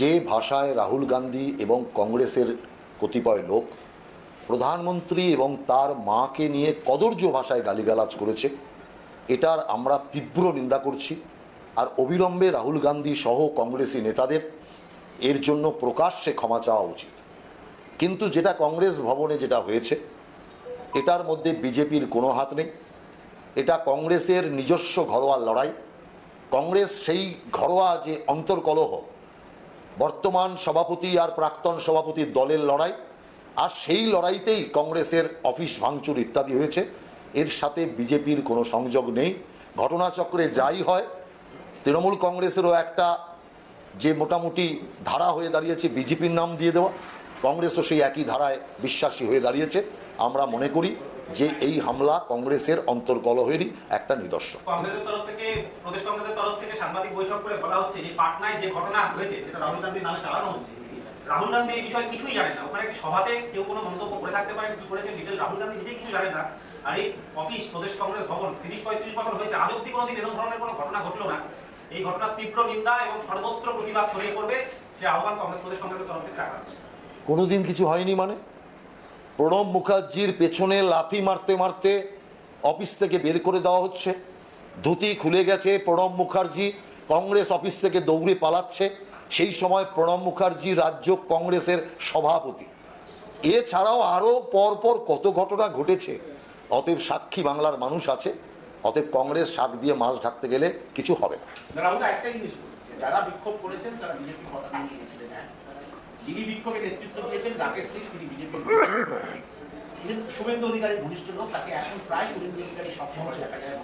যে ভাষায় রাহুল গান্ধী এবং কংগ্রেসের কতিপয় লোক প্রধানমন্ত্রী এবং তার মাকে নিয়ে কদর্য ভাষায় গালিগালাজ করেছে, এটার আমরা তীব্র নিন্দা করছি। আর অবিলম্বে রাহুল গান্ধী সহ কংগ্রেসি নেতাদের এর জন্য প্রকাশ্যে ক্ষমা চাওয়া উচিত। কিন্তু যেটা কংগ্রেস ভবনে যেটা হয়েছে, এটার মধ্যে বিজেপির কোনো হাত নেই। এটা কংগ্রেসের নিজস্ব ঘরোয়া লড়াই। কংগ্রেস সেই ঘরোয়া যে অন্তর্কলহ, বর্তমান সভাপতি আর প্রাক্তন সভাপতির দলের লড়াই, আর সেই লড়াইতেই কংগ্রেসের অফিস ভাঙচুর ইত্যাদি হয়েছে। এর সাথে বিজেপির কোনো সংযোগ নেই। ঘটনাচক্রে যাই হয়, তৃণমূল কংগ্রেসেরও একটা যে মোটামুটি ধারা হয়ে দাঁড়িয়েছে বিজেপির নাম দিয়ে দেওয়া, কংগ্রেসও সেই একই ধারায় বিশ্বাসী হয়ে দাঁড়িয়েছে। আমরা মনে করি যে এই হামলা কংগ্রেসের অন্তর্কলহেরই একটা নিদর্শন। কংগ্রেসের তরফ থেকে, প্রদেশ কংগ্রেসের তরফ থেকে সাংবাদিক বৈঠক করে বলা হচ্ছে যে পাটনায় যে ঘটনা হয়েছে, যেটা রাহুল গান্ধীর নামে চালানো হচ্ছে, রাহুল গান্ধী এই বিষয়ে কিছুই জানেন না। ওখানে একটি সভাতে কেউ কোনো মন্তব্য করে থাকতে পারেন, কি করেছেন ডিটেল রাহুল গান্ধী নিজেই কিছু জানেন না। আর এই অফিস প্রদেশ কংগ্রেস ভবন 30-35 বছর হয়েছে, আজ অব্দি কোনোদিন এরকম ধরনের কোনো ঘটনা ঘটলো না। এই ঘটনার তীব্র নিন্দা এবং সর্বত্র প্রতিবাদ ছড়িয়ে পড়বে, সে আহ্বান প্রদেশ কংগ্রেসের তরফ থেকে রাখা হচ্ছে। কোনোদিন কিছু হয়নি মানে? প্রণব মুখার্জির পেছনে লাথি মারতে মারতে অফিস থেকে বের করে দেওয়া হচ্ছে, ধুতি খুলে গেছে, প্রণব মুখার্জি কংগ্রেস অফিস থেকে দৌড়ে পালাচ্ছে। সেই সময় প্রণব মুখার্জি রাজ্য কংগ্রেসের সভাপতি। এছাড়াও আরও পরপর কত ঘটনা ঘটেছে। অতএব সাক্ষী বাংলার মানুষ আছে। অতএব কংগ্রেস শাক দিয়ে মাছ ঢাকতে গেলে কিছু হবে না। একটা জিনিস যারা বিক্ষোভ করেছেন তারা বিজেপি পতাকা নিয়ে গিয়েছিলেন। যিনি বিক্ষোভে নেতৃত্ব দিয়েছেন রাকেশ সিং, তিনি বিজেপি। শুভেন্দু অধিকারী ঘনিষ্ঠ লোক, তাকে এখন প্রায় শুভেন্দু অধিকারী সবসময় দেখা যায়।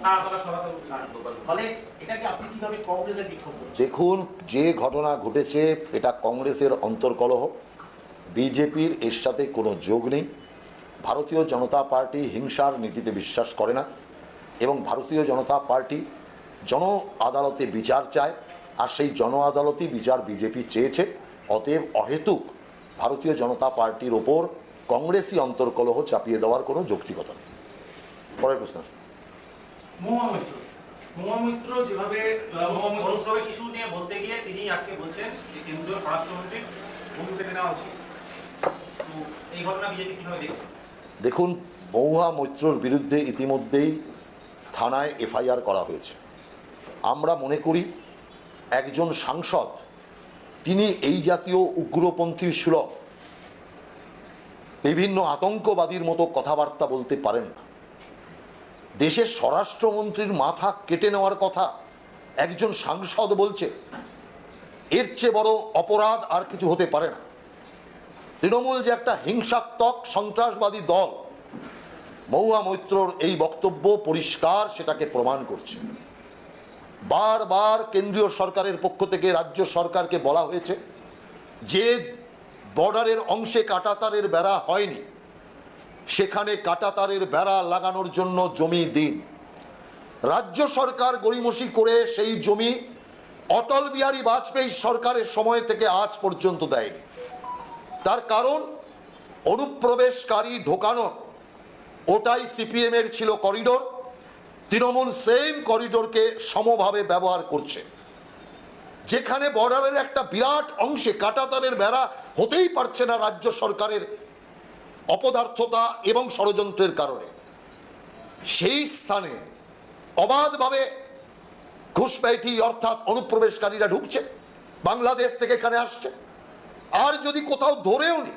ফলে এটাকে আপনি কিভাবে কংগ্রেসের বিক্ষোভ করছেন? দেখুন, যে ঘটনা ঘটেছে এটা কংগ্রেসের অন্তর্কলহ। বিজেপির এর সাথে কোনো যোগ নেই। ভারতীয় জনতা পার্টি হিংসার নীতিতে বিশ্বাস করে না এবং ভারতীয় জনতা পার্টি জন আদালতে বিচার চায়, আর সেই জন আদালতই বিচার বিজেপি চেয়েছে। অতএব অহেতুক ভারতীয় জনতা পার্টির ওপর কংগ্রেসই অন্তর্কলহ চাপিয়ে দেওয়ার কোনো যৌক্তিকতা নেই। পরের প্রশ্ন। মহামৈত্র যেভাবে অনুপ্রবেশ ইস্যু নিয়ে বলতে গিয়ে তিনি আজকে বলছেন যে কেন্দ্রীয় স্বরাষ্ট্রমন্ত্রীর ভূমি কেটে নেওয়া উচিত। তো এই ঘটনা বিজেপি কিভাবে দেখছে? দেখুন, মহুয়া মৈত্রর বিরুদ্ধে ইতিমধ্যেই থানায় এফআইআর করা হয়েছে। আমরা মনে করি একজন সাংসদ তিনি এই জাতীয় উগ্রপন্থী সুলভ বিভিন্ন আতঙ্কবাদীর মতো কথাবার্তা বলতে পারেন না। দেশের স্বরাষ্ট্রমন্ত্রীর মাথা কেটে নেওয়ার কথা একজন সাংসদ বলছে, এর চেয়ে বড় অপরাধ আর কিছু হতে পারে না। তৃণমূল যে একটা হিংসাত্মক সন্ত্রাসবাদী দল, মহুয়া মৈত্রর এই বক্তব্য পরিষ্কার সেটাকে প্রমাণ করছে। বারবার কেন্দ্রীয় সরকারের পক্ষ থেকে রাজ্য সরকারকে বলা হয়েছে যে বর্ডারের অংশে কাঁটাতারের বেড়া হয়নি, সেখানে কাঁটাতারের বেড়া লাগানোর জন্য জমি দিন। রাজ্য সরকার গড়িমসি করে সেই জমি অটল বিহারী বাজপেয়ী সরকারের সময় থেকে আজ পর্যন্ত দেয়নি। তার কারণ অনুপ্রবেশকারী ঢোকানো, ওটাই সিপিএমের ছিল করিডোর। তৃণমূল সেম করিডোরকে সমভাবে ব্যবহার করছে। যেখানে বর্ডারের একটা বিরাট অংশে কাঁটাতারের বেড়া হতেই পারছে না রাজ্য সরকারের অপদার্থতা এবং ষড়যন্ত্রের কারণে, সেই স্থানে অবাধভাবে ঘুষপেঠি অর্থাৎ অনুপ্রবেশকারীরা ঢুকছে, বাংলাদেশ থেকে এখানে আসছে। আর যদি কোথাও ধরেও নি,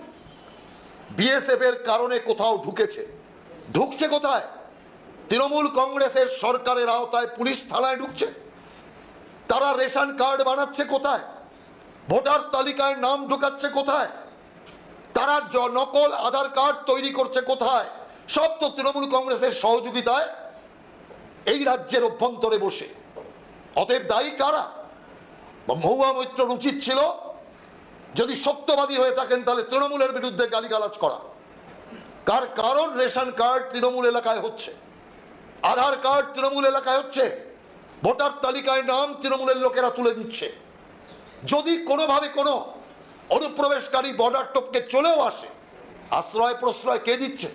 বিএসএফ এর কারণে কোথাও ঢুকছে কোথায়? তৃণমূল কংগ্রেসের সরকারের আওতায় পুলিশ থানায় ঢুকছে। তারা রেশন কার্ড বানাচ্ছে কোথায়? ভোটার তালিকায় নাম ঢোকাচ্ছে কোথায়? তারা নকল আধার কার্ড তৈরি করছে কোথায়? সব তো তৃণমূল কংগ্রেসের সহযোগিতায় এই রাজ্যের অভ্যন্তরে বসে। অতএব দায়ী কারা? মহুয়া মৈত্রর উচিত ছিল, যদি সত্যবাদী হয়ে থাকেন তাহলে তৃণমূলের বিরুদ্ধে গালিগালাজ করা। কারণ রেশন কার্ড তৃণমূল এলাকায় হচ্ছে, আধার কার্ড তৃণমূল এলাকায় হচ্ছে, ভোটার তালিকায় নাম তৃণমূলের লোকেরা তুলে দিচ্ছে। যদি কোনোভাবে কোনো অনুপ্রবেশকারী বর্ডার টপকে চলেও আসে, আশ্রয় প্রশ্রয় কে দিচ্ছে?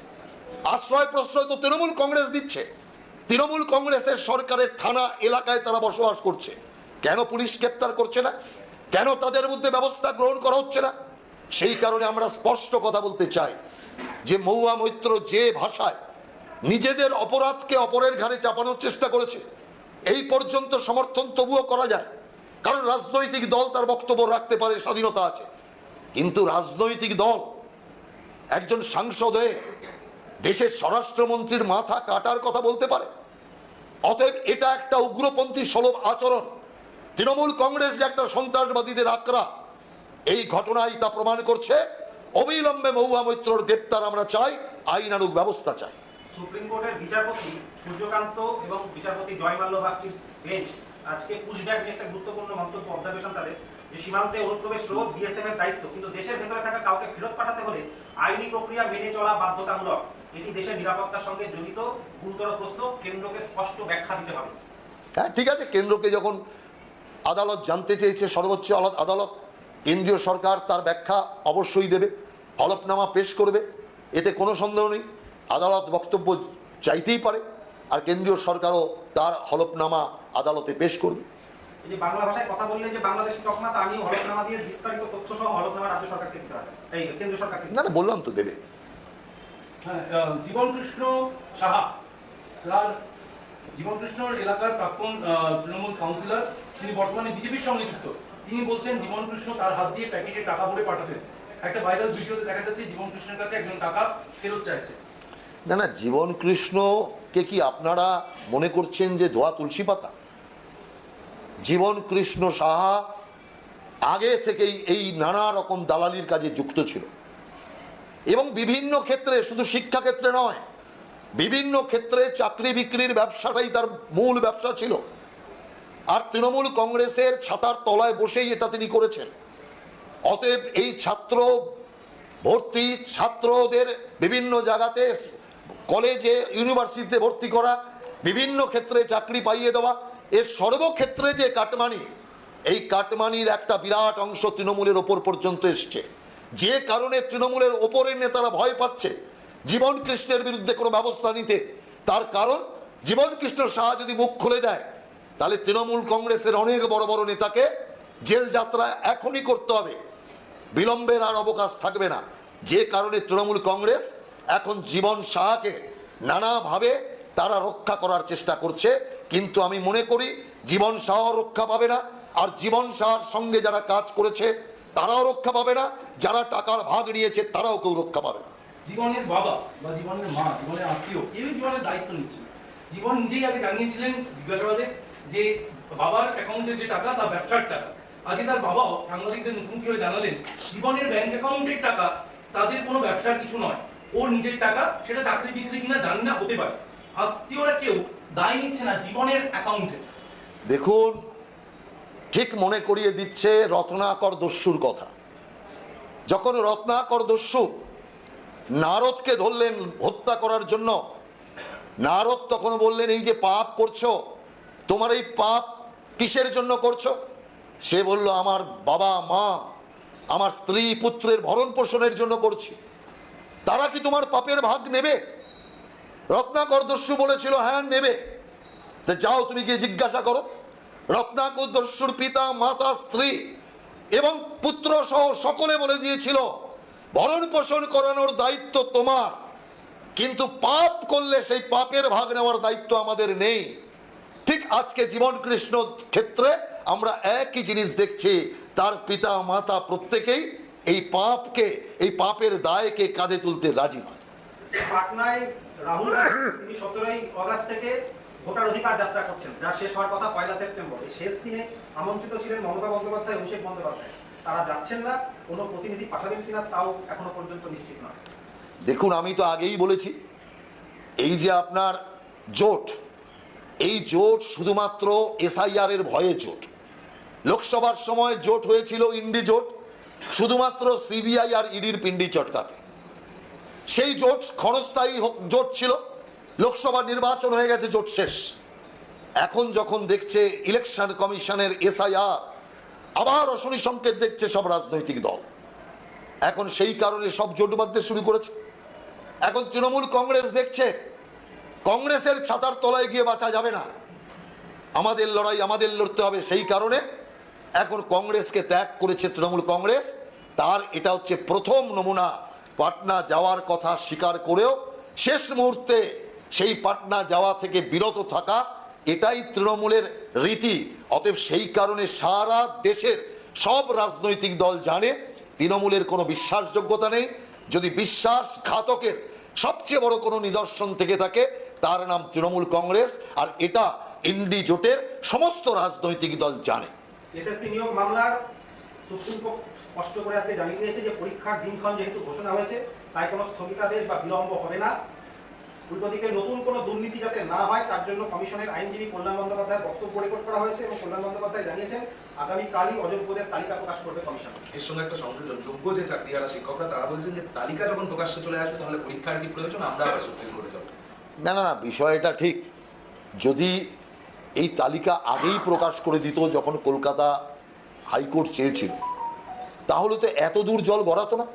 আশ্রয় প্রশ্রয় তো তৃণমূল কংগ্রেস দিচ্ছে। তৃণমূল কংগ্রেসের সরকারের থানা এলাকায় তারা বসবাস করছে। কেন পুলিশ গ্রেপ্তার করছে না? কেন তাদের মধ্যে ব্যবস্থা গ্রহণ করা হচ্ছে না? সেই কারণে আমরা স্পষ্ট কথা বলতে চাই যে মহুয়া মৈত্র যে ভাষায় নিজেদের অপরাধকে অপরের ঘাড়ে চাপানোর চেষ্টা করেছে, এই পর্যন্ত সমর্থন তবুও করা যায়, কারণ রাজনৈতিক দল তার বক্তব্য রাখতে পারে, স্বাধীনতা আছে। কিন্তু রাজনৈতিক দল একজন সাংসদ হয়ে দেশের স্বরাষ্ট্রমন্ত্রীর মাথা কাটার কথা বলতে পারে? অতএব এটা একটা উগ্রপন্থী সুলভ আচরণ। তৃণমূল কংগ্রেস যে একটা সন্ত্রাসবাদীদের আক্রা, এই ঘটনায় তা প্রমাণ করছে। অবিলম্বে মহুয়া মৈত্রর গ্রেপ্তার আমরা চাই, আইনানুগ ব্যবস্থা চাই। সুপ্রিম কোর্টের বিচারপতি সূর্যকান্ত এবং বিচারপতি জয়মাল্য বাগচির বেঞ্চ আজকে পুশব্যাক নিয়ে একটা গুরুত্বপূর্ণ মন্তব্য, অবজারভেশন তাদের, যে সীমান্তে অনুপ্রবেশ রোধ বিএসএফ এর দায়িত্ব, কিন্তু দেশের ভেতরে থাকা কাউকে ফেরত পাঠাতে হলে আইনি প্রক্রিয়া মেনে চলা বাধ্যতামূলক। এটি দেশের নিরাপত্তার সঙ্গে জড়িত গুরুতর প্রশ্ন, কেন্দ্রকে স্পষ্ট ব্যাখ্যা দিতে হবে। হ্যাঁ, ঠিক আছে, কেন্দ্রকে যখন আদালত জানতে চেয়েছে, সর্বোচ্চ আদালত, কেন্দ্রীয় সরকার তার ব্যাখ্যা অবশ্যই দেবে, হলফনামা পেশ করবে, এতে কোনো সন্দেহ নেই। আদালত বক্তব্য চাইতেই পারে, আর কেন্দ্রীয় সরকারও তার হলফনামা আদালতে পেশ করবে। এই যে বাংলা ভাষায় কথা বললে যে বাংলাদেশি তকমা, তা নিয়ে হলফনামা দিয়ে বিস্তারিত তথ্য সহ হলফনামা রাজ্য সরকারকে দিতে হবে, এই কেন্দ্র সরকারকে দিতে না হবে। না, বললাম তো দেবে। হ্যাঁ, জীবনকৃষ্ণ সাহা, তার জীবনকৃষ্ণর এলাকার প্রাক্তন তৃণমূল কাউন্সিলর, তিনি বর্তমানে বিজেপির সঙ্গে যুক্ত। তিনি বলছেন জীবনকৃষ্ণ তার হাত দিয়ে প্যাকেটে টাকা ভরে পাঠাতেন। একটা ভাইরাল ভিডিওতে দেখা যাচ্ছে জীবনকৃষ্ণের কাছে একজন টাকা ফেরত চাইছে। না না, জীবন কৃষ্ণকে কি আপনারা মনে করছেন যে ধোয়া তুলসী পাতা? জীবন কৃষ্ণ সাহা আগে থেকেই এই নানা রকম দালালির কাজে যুক্ত ছিল, এবং বিভিন্ন ক্ষেত্রে, শুধু শিক্ষা ক্ষেত্রে নয়, বিভিন্ন ক্ষেত্রে চাকরি বিক্রির ব্যবসাটাই তার মূল ব্যবসা ছিল। আর তৃণমূল কংগ্রেসের ছাতার তলায় বসেই এটা তিনি করেছেন। অতএব এই ছাত্র ভর্তি, ছাত্রদের বিভিন্ন জায়গাতে, কলেজে, ইউনিভার্সিটিতে ভর্তি করা, বিভিন্ন ক্ষেত্রে চাকরি পাইয়ে দেওয়া, এর সর্বক্ষেত্রে যে কাটমানি, এই কাটমানির একটা বিরাট অংশ তৃণমূলের ওপর পর্যন্ত এসছে, যে কারণে তৃণমূলের ওপরের নেতারা ভয় পাচ্ছে জীবন কৃষ্ণের বিরুদ্ধে কোনো ব্যবস্থা নিতে। তার কারণ, জীবন কৃষ্ণ সাহা যদি মুখ খুলে দেয়, তাহলে তৃণমূল কংগ্রেসের অনেক বড় বড় নেতাকে জেল যাত্রা এখনই করতে হবে, বিলম্বের আর অবকাশ থাকবে না। যে কারণে তৃণমূল কংগ্রেস এখন জীবন সাহাকে নানাভাবে তারা রক্ষা করার চেষ্টা করছে, কিন্তু আমি মনে করি জীবন সাহা রক্ষা পাবে না, আর জীবন সাহার সঙ্গে যারা কাজ করেছে তারাও রক্ষা পাবে না, যারা টাকার ভাগ নিয়েছে তারাও কেউ রক্ষা পাবে না। জীবনের বাবা বা জীবনের মা, জীবনের আত্মীয়, কেউই জীবনের দায়িত্ব নিচ্ছে। জীবন নিজেই আগে জানিয়েছিলেন জিজ্ঞাসাবাদে যে বাবার অ্যাকাউন্টে যে টাকা তা ব্যবসার টাকা। আজকে তার বাবাও সাংবাদিকদের মুখোমুখি হয়ে জানালেন জীবনের ব্যাংক অ্যাকাউন্টের টাকা তাদের কোনো ব্যবসার কিছু নয়, ওর নিজের টাকা, সেটা চাকরি বিক্রি কিনা জানি না, হতে পারে। আত্মীয়রা কেউ দায় নিচ্ছে না জীবনের অ্যাকাউন্টে। দেখুন, ঠিক মনে করিয়ে দিচ্ছে রত্নাকর দস্যুর কথা। যখন রত্নাকর দস্যু নারদকে ধরলেন হত্যা করার জন্য, নারদ তখন বললেন, এই যে পাপ করছো, তোমার এই পাপ কিসের জন্য করছো? সে বলল, আমার বাবা মা, আমার স্ত্রী পুত্রের ভরণ পোষণের জন্য করছি। তারা কি তোমার পাপের ভাগ নেবে? রত্নাকর দস্যু বলেছিল, হ্যাঁ নেবে। তো যাও, তুমি গিয়ে জিজ্ঞাসা করো। রত্নাকর দস্যুর পিতা, মাতা, স্ত্রী এবং পুত্র সহ সকলে বলে দিয়েছিল, ভরণ পোষণ করানোর দায়িত্ব তোমার, কিন্তু পাপ করলে সেই পাপের ভাগ নেওয়ার দায়িত্ব আমাদের নেই। ঠিক আজকে জীবন কৃষ্ণ ক্ষেত্রে আমরা একই জিনিস দেখছি, তার পিতা মাতা প্রত্যেকেই এই পাপকে, এই পাপের দায়কে কাঁধে তুলতে রাজি নয়। পাটনায় রাহুল গান্ধী তিনি 17ই আগস্ট থেকে ভোটার অধিকার যাত্রা করছেন, যা শেষ হওয়ার কথা 1 সেপ্টেম্বর। এই শেষ দিনে আমন্ত্রিত ছিলেন মমতা বন্দ্যোপাধ্যায়, অভিষেক বন্দ্যোপাধ্যায়। তারা যাচ্ছেন না, কোনো প্রতিনিধি পাঠাবেন কিনা তাও এখনো পর্যন্ত নিশ্চিত নয়। দেখুন, আমি তো আগেই বলেছি, এই যে আপনার জোট, এই জোট শুধুমাত্র এসআইআর এর ভয়ে জোট। লোকসভার সময় জোট হয়েছিল ইন্ডি জোট, শুধুমাত্র সিবিআই আর ইডির পিন্ডি চটকাতে। সেই জোট ক্ষণস্থায়ী জোট ছিল, লোকসভা নির্বাচন হয়ে গেছে, জোট শেষ। এখন যখন দেখছে ইলেকশন কমিশনের এসআইআর, আবার অশনি সংকেত দেখছে সব রাজনৈতিক দল। এখন সেই কারণে সব জোট বাঁধতে শুরু করেছে। এখন তৃণমূল কংগ্রেস দেখছে কংগ্রেসের ছাতার তলায় গিয়ে বাঁচা যাবে না, আমাদের লড়াই আমাদের লড়তে হবে। সেই কারণে এখন কংগ্রেসকে ত্যাগ করেছে তৃণমূল কংগ্রেস, তার এটা হচ্ছে প্রথম নমুনা। পাটনা যাওয়ার কথা স্বীকার করেও শেষ মুহূর্তে সেই পাটনা যাওয়া থেকে বিরত থাকা, এটাই তৃণমূলের রীতি। অতএব সেই কারণে সারা দেশের সব রাজনৈতিক দল জানে তৃণমূলের কোনো বিশ্বাসযোগ্যতা নেই। যদি বিশ্বাসঘাতকের সবচেয়ে বড় কোনো নিদর্শন থেকে থাকে তার নাম তৃণমূল কংগ্রেস, আর এটা ইন্ডি জোটের সমস্ত রাজনৈতিক দল জানে। এসএসসি নিয়োগ মামলার সুপ্রিম কোর্ট স্পষ্ট করে আজকে জানিয়ে দিয়েছে যে পরীক্ষার দিনক্ষণ যেহেতু ঘোষণা হয়েছে তাই কোনো স্থগিতাদেশ বা বিলম্ব হবে না। উল্টো দিকে নতুন কোনো দুর্নীতি যাতে না হয় তার জন্য কমিশনের আইনজীবী কল্যাণ বন্দ্যোপাধ্যায়ের বক্তব্য রেকর্ড করা হয়েছে এবং কল্যাণ বন্দ্যোপাধ্যায় জানিয়েছেন আগামীকালই অযোগ্যদের তালিকা প্রকাশ করবে কমিশন। এর সঙ্গে একটা সংযোজন, যোগ্য যে চাকরিহারা শিক্ষকরা তারা বলছেন যে তালিকা যখন প্রকাশ্যে চলে আসবে তাহলে পরীক্ষার কি প্রয়োজন, আমরা আবার সুপ্রিম কোর্টে যাব। না না না, বিষয়টা ঠিক। যদি এই তালিকা আগেই প্রকাশ করে দিত যখন কলকাতা হাইকোর্ট চেয়েছিল, তাহলে তো এত দূর জল গড়াতো না,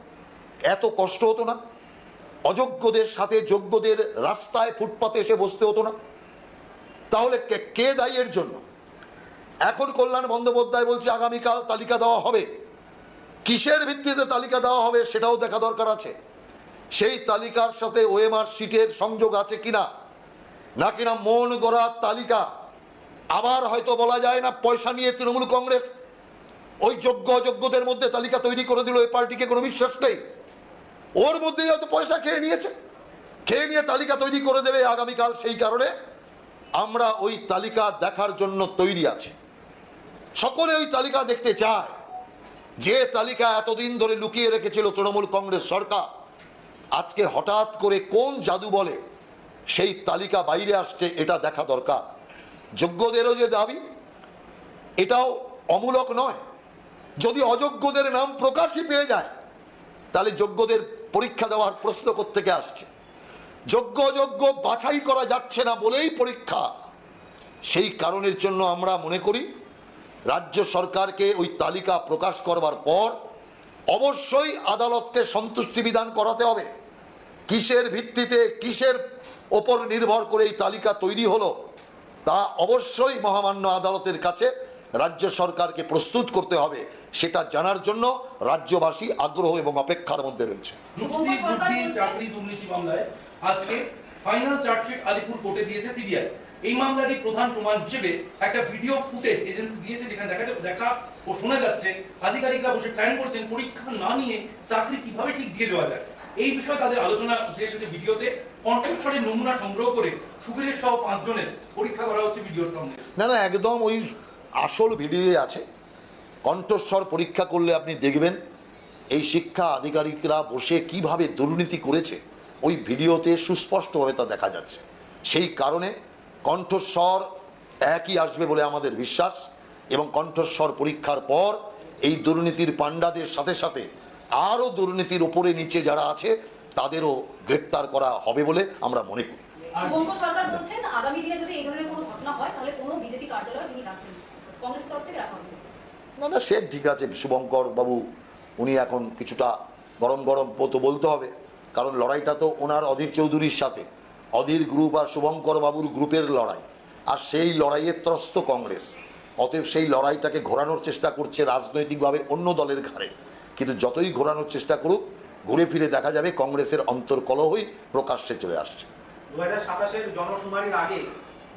এত কষ্ট হতো না, অযোগ্যদের সাথে যোগ্যদের রাস্তায় ফুটপাতে এসে বসতে হতো না। তাহলে কে দায়ী এর জন্য? এখন কল্যাণ বন্দ্যোপাধ্যায় বলছে আগামীকাল তালিকা দেওয়া হবে। কিসের ভিত্তিতে তালিকা দেওয়া হবে সেটাও দেখা দরকার আছে। সেই তালিকার সাথে ওএমআর শিটের সংযোগ আছে কিনা, না কিনা মন গড়া তালিকা। আবার হয়তো বলা যায় না পয়সা নিয়ে তৃণমূল কংগ্রেস ওই যোগ্য অযোগ্যদের মধ্যে তালিকা তৈরি করে দিল, এই পার্টিকে কোনো বিশ্বাস নেই, ওর মধ্যেই হয়তো পয়সা খেয়ে নিয়েছে, খেয়ে নিয়ে তালিকা তৈরি করে দেবে আগামীকাল। সেই কারণে আমরা ওই তালিকা দেখার জন্য তৈরি আছি। সকলে ওই তালিকা দেখতে চায়। যে তালিকা এতদিন ধরে লুকিয়ে রেখেছিল তৃণমূল কংগ্রেস সরকার, আজকে হঠাৎ করে কোন জাদু বলে সেই তালিকা বাইরে আসছে, এটা দেখা দরকার। যোগ্যদেরও যে দাবি, এটাও অমূলক নয়। যদি অযোগ্যদের নাম প্রকাশই পেয়ে যায় তাহলে যোগ্যদের পরীক্ষা দেওয়ার প্রশ্ন কোত্থেকে আসছে? যোগ্য অযোগ্য বাছাই করা যাচ্ছে না বলেই পরীক্ষা। সেই কারণের জন্য আমরা মনে করি রাজ্য সরকারকে ওই তালিকা প্রকাশ করবার পর অবশ্যই আদালতকে সন্তুষ্টি বিধান করাতে হবে। কিসের ভিত্তিতে, কিসের ওপর নির্ভর করে এই তালিকা তৈরি হলো তা অবশ্যই মহামান্য আদালতের কাছে রাজ্য সরকারকে প্রস্তুত করতে হবে। সেটা জানার জন্য রাজ্যবাসী আগ্রহ এবং অপেক্ষার মধ্যে রয়েছে। চাকরি দুর্নীতি মামলায় আজকে ফাইনাল চার্জশিট আলিপুর কোর্টে দিয়েছে সিবিআই। এই মামলারই প্রধান প্রমাণ হিসেবে একটা ভিডিও ফুটেজ এজেন্সি দিয়েছে, যেখানে দেখা ও শোনা যাচ্ছে আধিকারিকরা বসে প্ল্যান করছেন পরীক্ষা না নিয়ে চাকরি কিভাবে ঠিক দিয়ে দেওয়া যায়। এই বিষয়ে তাদের আলোচনা উঠে এসেছে ভিডিওতে। কণ্ঠস্বরের নমুনা সংগ্রহ করে সুবীরের সহ 5 জনের পরীক্ষা করা হচ্ছে ভিডিওর সঙ্গে। না না, একদম ওই আসল ভিডিওয়ে আছে। কণ্ঠস্বর পরীক্ষা করলে আপনি দেখবেন এই শিক্ষা আধিকারিকরা বসে কিভাবে দুর্নীতি করেছে, ওই ভিডিওতে সুস্পষ্টভাবে তা দেখা যাচ্ছে। সেই কারণে কণ্ঠস্বর একই আসবে বলে আমাদের বিশ্বাস, এবং কণ্ঠস্বর পরীক্ষার পর এই দুর্নীতির পাণ্ডাদের সাথে সাথে আরও দুর্নীতির ওপরে নিচে যারা আছে তাদেরও গ্রেপ্তার করা হবে বলে আমরা মনে করি। শুভঙ্কর সরকার বলছেন আগামী দিনে যদি এই ধরনের কোনো ঘটনা হয় তাহলে কোনো বিজেপি কার্যালয় তিনি রাখবেন, কংগ্রেস তরফ থেকে রাখা হবে। না না, সে ঠিক আছে। শুভঙ্কর বাবু উনি এখন কিছুটা গরম গরম তো বলতে হবে, কারণ লড়াইটা তো ওনার অধীর চৌধুরীর সাথে, অধীর গ্রুপ আর শুভঙ্কর বাবুর গ্রুপের লড়াই, আর সেই লড়াইয়ের ত্রস্ত কংগ্রেস। অতএব সেই লড়াইটাকে ঘোরানোর চেষ্টা করছে রাজনৈতিকভাবে অন্য দলের ঘাড়ে। কিন্তু যতই ঘোরানোর চেষ্টা করুক, ঘুরে ফিরে দেখা যাবে কংগ্রেসের অন্তর্কলহই প্রকাশ্যে চলে আসছে। 2027-এর জনশুমারির আগে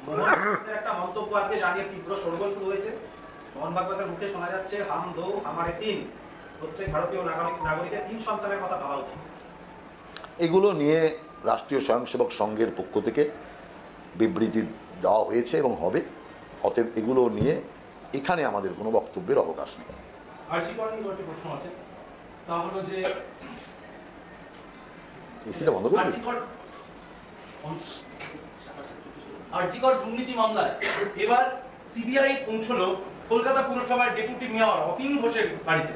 মোহন ভাগবতের একটা মন্তব্য আজকে জানিয়ে তীব্র শোরগোল শুরু হয়েছে। মোহন ভাগবতের মুখে শোনা যাচ্ছে হাম দো হামারে তিন, প্রত্যেক ভারতীয় নাগরিকের 3 সন্তানের কথা ভাবা উচিত। এগুলো নিয়ে রাষ্ট্রীয় স্বয়ংসেবক সংঘের পক্ষ থেকে বিবৃতি দেওয়া হয়েছে এবং হবে। অতএব এগুলো নিয়ে এখানে আমাদের কোনো বক্তব্যের অবকাশ নেই। প্রশ্ন আছে, তা হলো যে এসিটা বন্ধ করে আরজিকর দুর্নীতি মামলায় এবার সিবিআই পৌঁছলো কলকাতা পুরসভার ডেপুটি মেয়র অতীন ঘোষের বাড়িতে।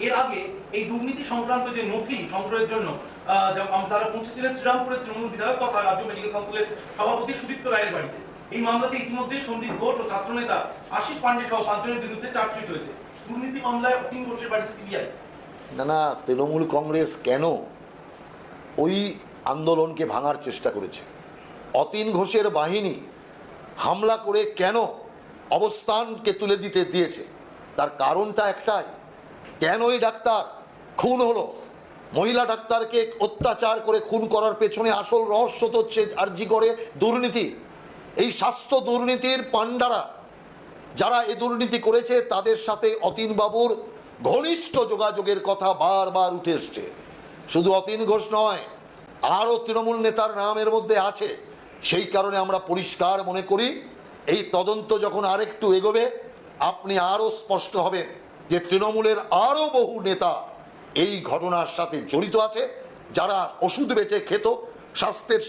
এর আগে এই দুর্নীতি সংক্রান্ত যে নথি সংগ্রহের জন্য তারা পৌঁছেছিলেন শ্রীরামপুরের তৃণমূল বিধায়ক তথা রাজ্য মেডিকেল কাউন্সিলের সভাপতি সুদীপ্ত রায়ের বাড়িতে। এই মামলাতে ইতিমধ্যে সন্দীপ ঘোষ ও ছাত্রনেতা আশিস পান্ডে সহ 5 জনের বিরুদ্ধে চার্জশিট হয়েছে। দুর্নীতি মামলায় অতীন ঘোষের বাড়িতে সিবিআই। না না, তৃণমূল কংগ্রেস কেন ওই আন্দোলনকে ভাঙার চেষ্টা করেছে? অতীন ঘোষের বাহিনী হামলা করে কেন অবস্থানকে তুলে দিয়েছে? তার কারণটা একটাই, কেন এই ডাক্তার খুন হলো? মহিলা ডাক্তারকে অত্যাচার করে খুন করার পেছনে আসল রহস্য তো হচ্ছে আরজি করে দুর্নীতি। এই স্বাস্থ্য দুর্নীতির পাণ্ডারা যারা এই দুর্নীতি করেছে তাদের সাথে অতীনবাবুর ঘনিষ্ঠ যোগাযোগের কথা বারবার উঠে এসছে। শুধু অতীন ঘোষ নয়, আরও তৃণমূল নেতার নাম এর মধ্যে আছে। সেই কারণে আমরা পরিষ্কার মনে করি এই তদন্ত যখন আরেকটু এগোবে আপনি আরও স্পষ্ট হবেন যে তৃণমূলের আরও বহু নেতা এই ঘটনার সাথে জড়িত আছে, যারা ওষুধ বেচে খেত, স্বাস্থ্যের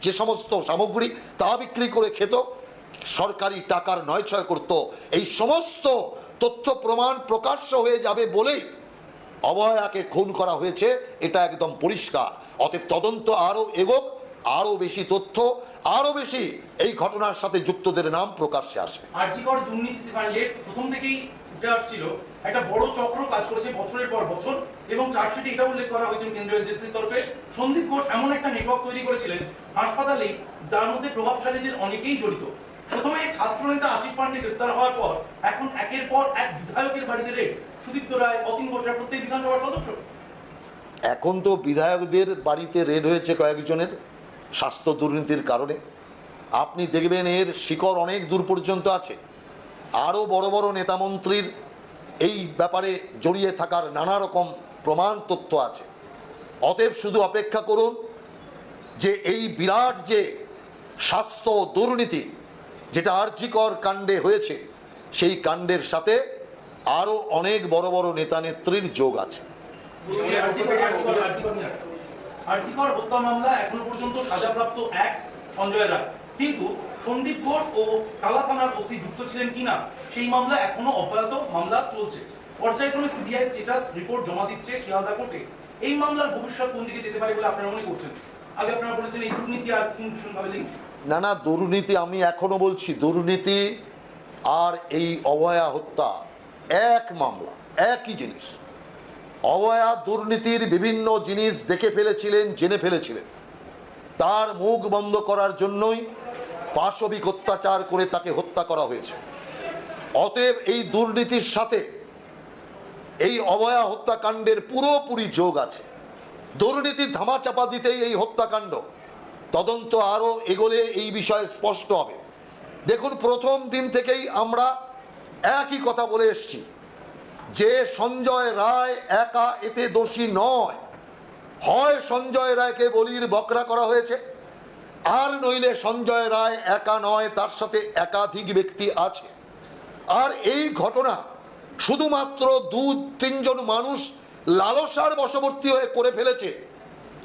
যে সমস্ত সামগ্রী তা বিক্রি করে খেত, সরকারি টাকার নয়ছয় করত। এই সমস্ত তথ্য প্রমাণ প্রকাশ্য হয়ে যাবে বলেই অভয়াকে খুন করা হয়েছে, এটা একদম পরিষ্কার। অতএব তদন্ত আরও এগোক, আরও বেশি তথ্য, আরও বেশি এই ঘটনার সাথে যুক্তদের নাম প্রকাশ্যে আসবে। আরজিকর দুর্নীতি কাণ্ডে প্রথম থেকেই উঠে আসছিল একটা বড় চক্র কাজ করেছে বছরের পর বছর, এবং চার্জশিটে এটা উল্লেখ করা হয়েছে কেন্দ্রীয় এজেন্সির তরফে সন্দীপ ঘোষ এমন একটা নেটওয়ার্ক তৈরি করেছিলেন হাসপাতালেই, যার মধ্যে প্রভাবশালীদের অনেকেই জড়িত। প্রথমে ছাত্রনেতা আশিস পান্ডে গ্রেপ্তার হওয়ার পর এখন একের পর এক বিধায়কের বাড়িতে রেড, সুদীপ্ত রায়, অতীন ঘোষরা প্রত্যেক বিধানসভার সদস্য। এখন তো বিধায়কদের বাড়িতে রেড হয়েছে কয়েকজনের স্বাস্থ্য দুর্নীতির কারণে। আপনি দেখবেন এর শিকড় অনেক দূর পর্যন্ত আছে। আরও বড় বড় নেতামন্ত্রীর এই ব্যাপারে জড়িয়ে থাকার নানা রকম প্রমাণ তথ্য আছে। অতএব শুধু অপেক্ষা করুন যে এই বিরাট যে স্বাস্থ্য দুর্নীতি যেটা আরজিকর কাণ্ডে হয়েছে, সেই কাণ্ডের সাথে আরও অনেক বড় বড় নেতা নেত্রীর যোগ আছে। আরজিকর হত্যা মামলা এখনো পর্যন্ত সাজাপ্রাপ্ত এক সঞ্জয় রায়, কিন্তু সন্দীপ ঘোষ ও কালা থানার ওসি যুক্ত ছিলেন কিনা সেই মামলা এখনো অব্যাহত মামলা চলছে। পর্যায়ক্রমে সিবিআই স্ট্যাটাস রিপোর্ট জমা দিচ্ছে শিয়ালদা কোর্টে। এই মামলার ভবিষ্যৎ কোন দিকে যেতে পারে বলে আপনারা মনে করছেন? আগে আপনারা বলেছেন এই দুর্নীতি আর ভীষণভাবে লিঙ্ক। না, দুর্নীতি আমি এখনো বলছি, দুর্নীতি আর এই অভয়া হত্যা এক মামলা, একই জিনিস। অভয়া দুর্নীতির বিভিন্ন জিনিস দেখে ফেলেছিলেন, জেনে ফেলেছিলেন, তার মুখ বন্ধ করার জন্যই পাশবিক অত্যাচার করে তাকে হত্যা করা হয়েছে। অতএব এই দুর্নীতির সাথে এই অভয়া হত্যাকাণ্ডের পুরোপুরি যোগ আছে। দুর্নীতির ধামাচাপা দিতেই এই হত্যাকাণ্ড। তদন্ত আরও এগোলে এই বিষয়ে স্পষ্ট হবে। দেখুন, প্রথম দিন থেকেই আমরা একই কথা বলে এসছি যে সঞ্জয় রায় একা এতে দোষী নয়। হয় সঞ্জয় রায়কে বলির বকরা করা হয়েছে, আর নইলে সঞ্জয় রায় একা নয়, তার সাথে একাধিক ব্যক্তি আছে। আর এই ঘটনা শুধুমাত্র 2-3 জন মানুষ লালসার বশবর্তী হয়ে করে ফেলেছে,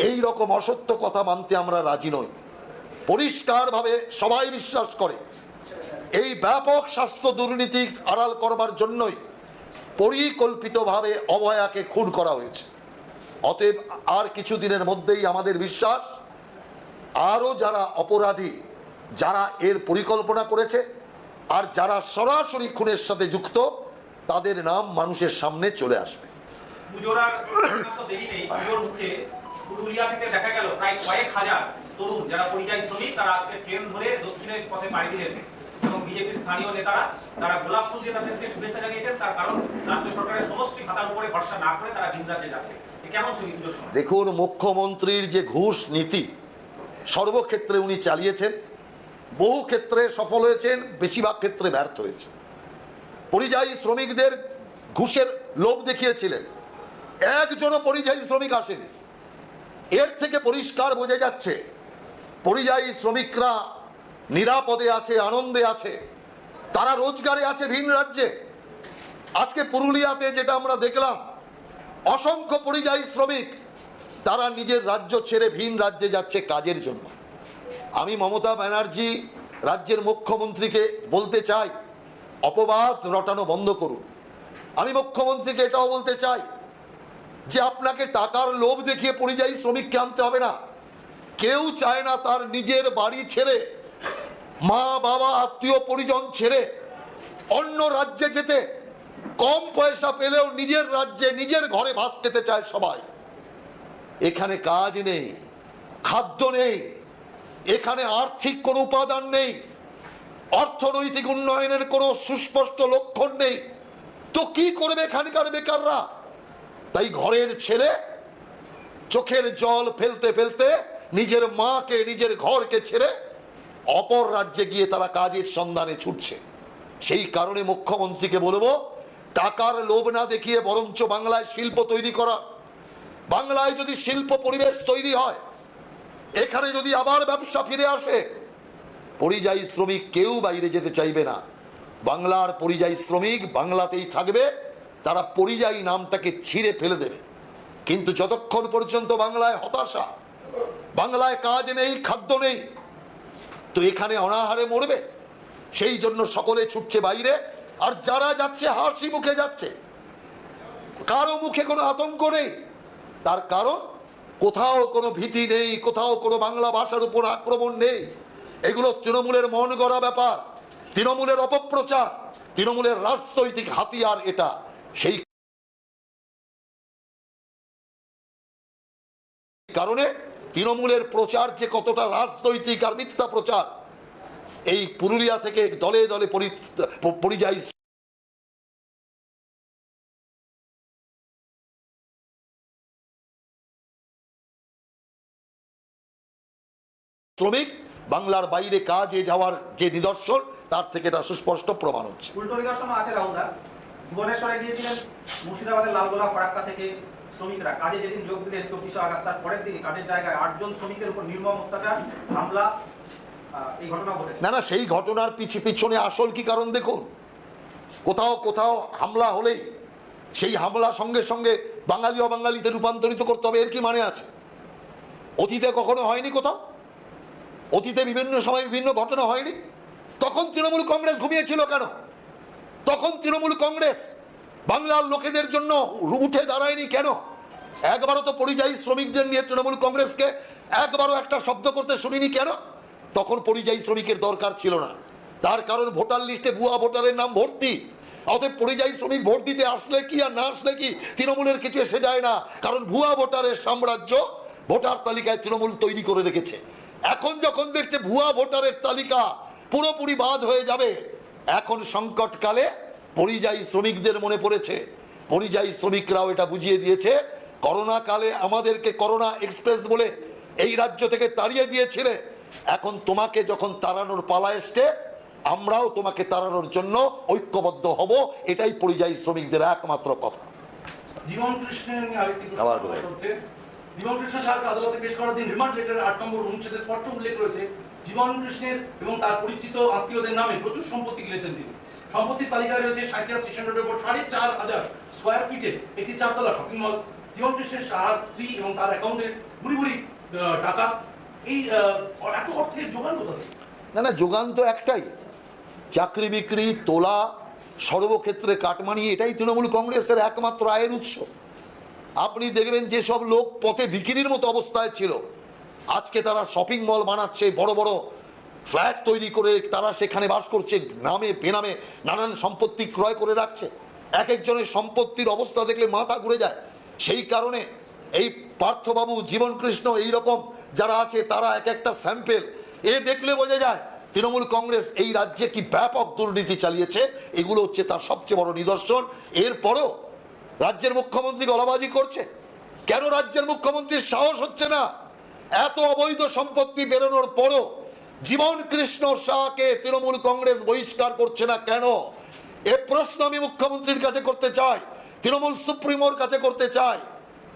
এই রকম অসত্য কথা মানতে আমরা রাজি নই। পরিষ্কারভাবে সবাই বিশ্বাস করে এই ব্যাপক স্বাস্থ্য দুর্নীতি আড়াল করবার জন্যই পরিকল্পিতভাবে অভয়াকে খুন করা হয়েছে। অতএব আর কিছুদিনের মধ্যেই আমাদের বিশ্বাস আরও যারা অপরাধী, যারা এর পরিকল্পনা করেছে আর যারা সরাসরি খুনের সাথে যুক্ত, তাদের নাম মানুষের সামনে চলে আসবে। পুজোর আর দেরি নেই, পুজোর মুখে পুরুলিয়া থেকে দেখা গেল প্রায় কয়েক হাজার তরুণ যারা পরিযায়ী শ্রমিক, তারা আজকে ট্রেন ধরে দক্ষিণের পথে পাড়ি দিলেন এবং বিজেপির স্থানীয় নেতারা তারা গোলাপ ফুল দিয়ে তাদেরকে শুভেচ্ছা জানিয়েছেন। তার কারণ রাজ্য সরকারের সমষ্টি ভাতার উপরে ভরসা না করে তারা ভিন রাজ্যে যাচ্ছে। কেমন ছবি পুজোর সময়? দেখুন, মুখ্যমন্ত্রীর যে ঘুষ নীতি সর্বক্ষেত্রে উনি চালিয়েছেন, বহু ক্ষেত্রে সফল হয়েছেন, বেশিরভাগ ক্ষেত্রে ব্যর্থ হয়েছে। পরিযায়ী শ্রমিকদের ঘুষের লোভ দেখিয়েছিলেন, একজনও পরিযায়ী শ্রমিক আসেনি। এর থেকে পরিষ্কার বোঝা যাচ্ছে পরিযায়ী শ্রমিকরা নিরাপদে আছে, আনন্দে আছে, তারা রোজগারে আছে ভিন রাজ্যে। আজকে পুরুলিয়াতে যেটা আমরা দেখলাম, অসংখ্য পরিযায়ী শ্রমিক তারা নিজের রাজ্য ছেড়ে ভিন রাজ্যে যাচ্ছে কাজের জন্য। আমি মমতা ব্যানার্জি রাজ্যের মুখ্যমন্ত্রীকে বলতে চাই, অপবাদ রটানো বন্ধ করুন। আমি মুখ্যমন্ত্রীকে এটাও বলতে চাই যে আপনাকে টাকার লোভ দেখিয়ে পরিযায়ী শ্রমিককে আনতে হবে না। কেউ চায় না তার নিজের বাড়ি ছেড়ে, মা বাবা আত্মীয় পরিজন ছেড়ে অন্য রাজ্যে যেতে। কম পয়সা পেলেও নিজের রাজ্যে নিজের ঘরে ভাত খেতে চায় সবাই। এখানে কাজ নেই, খাদ্য নেই, এখানে আর্থিক কোনো উপাদান নেই, অর্থনৈতিক উন্নয়নের কোনো সুস্পষ্ট লক্ষণ নেই। তো কি করবে এখানকার বেকাররা? তাই ঘরের ছেলে চোখের জল ফেলতে ফেলতে নিজের মাকে, নিজের ঘরকে ছেড়ে অপর রাজ্যে গিয়ে তারা কাজের সন্ধানে ছুটছে। সেই কারণে মুখ্যমন্ত্রীকে বলবো, টাকার লোভ না দেখিয়ে বরঞ্চ বাংলায় শিল্প তৈরি করা, বাংলায় যদি শিল্প পরিবেশ তৈরি হয়, এখানে যদি আবার ব্যবসা ফিরে আসে, পরিযায়ী শ্রমিক কেউ বাইরে যেতে চাইবে না। বাংলার পরিযায়ী শ্রমিক বাংলাতেই থাকবে, তারা পরিযায়ী নামটাকে ছিঁড়ে ফেলে দেবে। কিন্তু যতক্ষণ পর্যন্ত বাংলায় হতাশা, বাংলায় কাজ নেই, খাদ্য নেই, তো এখানে অনাহারে মরবে। সেই জন্য সকলে ছুটছে বাইরে, আর যারা যাচ্ছে হাসি মুখে যাচ্ছে, কারো মুখে কোনো আতঙ্ক নেই। তার কারণ কোথাও কোনো ভীতি নেই, কোথাও কোনো বাংলা ভাষার উপর আক্রমণ নেই। এগুলো তৃণমূলের মন গড়া ব্যাপার, তৃণমূলের অপপ্রচার, তৃণমূলের রাজনৈতিক হাতিয়ার এটা। সেই কারণে তৃণমূলের প্রচার যে কতটা রাজনৈতিক আর মিথ্যা প্রচার, এই পুরুলিয়া থেকে দলে দলে পরিযায়ী শ্রমিক বাংলার বাইরে কাজে যাওয়ার যে নিদর্শন, তার থেকে এটা সুস্পষ্ট প্রমাণ হচ্ছে। উল্টো নিদর্শনও আছে রাহুলদা। ভুবনেশ্বরে গিয়েছিলেন মুর্শিদাবাদের লালগোলা ফারাক্কা থেকে শ্রমিকরা কাজে যেদিন যোগ দিলেন 24 আগস্ট, তার পরের দিন কাজের জায়গায় 8 জন শ্রমিকের উপর নির্মম অত্যাচার, হামলা, এই ঘটনা ঘটেছে। না, সেই ঘটনার পিছনে আসল কি কারণ দেখুন। কোথাও কোথাও হামলা হলেই সেই হামলা সঙ্গে সঙ্গে বাঙালি অবাঙালিতে রূপান্তরিত করতে হবে, এর কি মানে আছে? অতীতে কখনো হয়নি কোথাও? অতীতে বিভিন্ন সময় বিভিন্ন ঘটনা হয়নি? তখন তৃণমূল কংগ্রেস ঘুমিয়েছিল কেন? তখন তৃণমূল কংগ্রেস বাংলার লোকেদের জন্য উঠে দাঁড়ায়নি কেন? একবারও তো পরিযায়ী শ্রমিকদের নিয়ে তৃণমূল কংগ্রেসকে একবারও একটা শব্দ করতে শুনিনি কেন? তখন পরিযায়ী শ্রমিকের দরকার ছিল না। তার কারণ ভোটার লিস্টে ভুয়া ভোটারের নাম ভর্তি। অতএব পরিযায়ী শ্রমিক ভোট দিতে আসলে কি আর না আসলে কি তৃণমূলের কিছু এসে যায় না, কারণ ভুয়া ভোটারের সাম্রাজ্য ভোটার তালিকায় তৃণমূল তৈরি করে রেখেছে। এখন যখন দেখছে ভুয়া ভোটারের তালিকা পুরোপুরি বাদ হয়ে যাবে, এখন সংকটকালে পরিযায়ী শ্রমিকদের মনে পড়েছে। পরিযায়ী শ্রমিকরাও এটা বুঝিয়ে দিয়েছে, করোনা কালে আমাদেরকে করোনা এক্সপ্রেস বলে এই রাজ্য থেকে তাড়িয়ে দিয়েছিলে, এখন তোমাকে যখন তাড়ানোর পালা এসছে, আমরাও তোমাকে তাড়ানোর জন্য ঐক্যবদ্ধ হব। এটাই পরিযায়ী শ্রমিকদের একমাত্র কথা। জীবন কৃষ্ণের নিয়ে আরেকটি আবার প্রশ্ন বলুন। হচ্ছে, জীবন কৃষ্ণ সাহাকে আদালতে পেশ করার দিন রিমান্ড লেটারে 8 নম্বর অনুচ্ছেদে স্পষ্ট উল্লেখ রয়েছে জীবন কৃষ্ণের এবং তার পরিচিত আত্মীয়দের নামে প্রচুর সম্পত্তি কিনেছেন তিনি। সম্পত্তির তালিকায় রয়েছে সাঁইথিয়া স্টেশন রোডের উপর 4,500 স্কোয়ার ফিটে একটি 4 তলা শপিং মল। জীবন কৃষ্ণের সাহার স্ত্রী এবং তার অ্যাকাউন্টে ভুরি ভুরি টাকা। এই এত অর্থের যোগান কোথা থেকে? না, যোগান তো একটাই, চাকরি বিক্রি, তোলা, সর্বক্ষেত্রে কাটমানি, এটাই তৃণমূল কংগ্রেসের একমাত্র আয়ের উৎস। আপনি দেখবেন যেসব লোক পথে ভিখিরির মতো অবস্থায় ছিল, আজকে তারা শপিং মল বানাচ্ছে, বড় বড় ফ্ল্যাট তৈরি করে তারা সেখানে বাস করছে, নামে বেনামে নানান সম্পত্তি ক্রয় করে রাখছে। এক একজনের সম্পত্তির অবস্থা দেখলে মাথা ঘুরে যায়। সেই কারণে এই পার্থবাবু, জীবন কৃষ্ণ, এইরকম যারা আছে তারা এক একটা স্যাম্পেল। এ দেখলে বোঝা যায় তৃণমূল কংগ্রেস এই রাজ্যে কি ব্যাপক দুর্নীতি চালিয়েছে। এগুলো হচ্ছে তার সবচেয়ে বড় নিদর্শন। এরপরও রাজ্যের মুখ্যমন্ত্রী গলাবাজি করছে কেন? রাজ্যের মুখ্যমন্ত্রীর সাহস হচ্ছে না? এত অবৈধ সম্পত্তি বেরোনোর পরও জীবন কৃষ্ণ শাহকে তৃণমূল কংগ্রেস বহিষ্কার করছে না কেন? এ প্রশ্ন আমি মুখ্যমন্ত্রীর কাছে করতে চাই, তৃণমূল সুপ্রিমোর কাছে করতে চাই।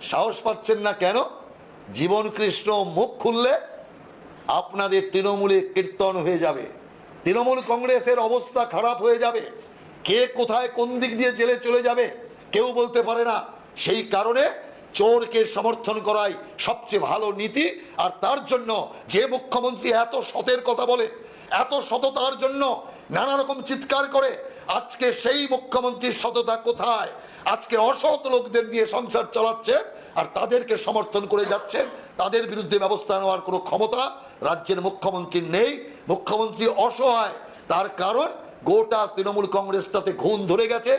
সাহস পাচ্ছেন না কেন? জীবন কৃষ্ণ মুখ খুললে আপনাদের তৃণমূলে কীর্তন হয়ে যাবে, তৃণমূল কংগ্রেসের অবস্থা খারাপ হয়ে যাবে। কে কোথায় কোন দিক দিয়ে জেলে চলে যাবে কেউ বলতে পারে না। সেই কারণে চোরকে সমর্থন করাই সবচেয়ে ভালো নীতি। আর তার জন্য যে মুখ্যমন্ত্রী এত সতের কথা বলে, এত সততার জন্য নানা রকম চিৎকার করে, আজকে সেই মুখ্যমন্ত্রীর সততা কোথায়? আজকে অসৎ লোকদের নিয়ে সংসার চালাচ্ছে আর তাদেরকে সমর্থন করে যাচ্ছেন। তাদের বিরুদ্ধে ব্যবস্থা নেওয়ার কোনো ক্ষমতা রাজ্যের মুখ্যমন্ত্রীর নেই। মুখ্যমন্ত্রী অসহায়, তার কারণ গোটা তৃণমূল কংগ্রেসটাতে ঘুণ ধরে গেছে।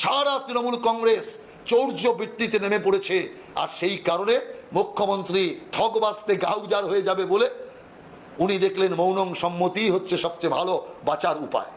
সারা তৃণমূল কংগ্রেস চৌর্য বৃত্তিতে নেমে পড়েছে। আর সেই কারণে মুখ্যমন্ত্রী ঠকবাজতে গাউজার হয়ে যাবে বলে উনি দেখলেন মৌনং সম্মতি হচ্ছে সবচেয়ে ভালো বাঁচার উপায়।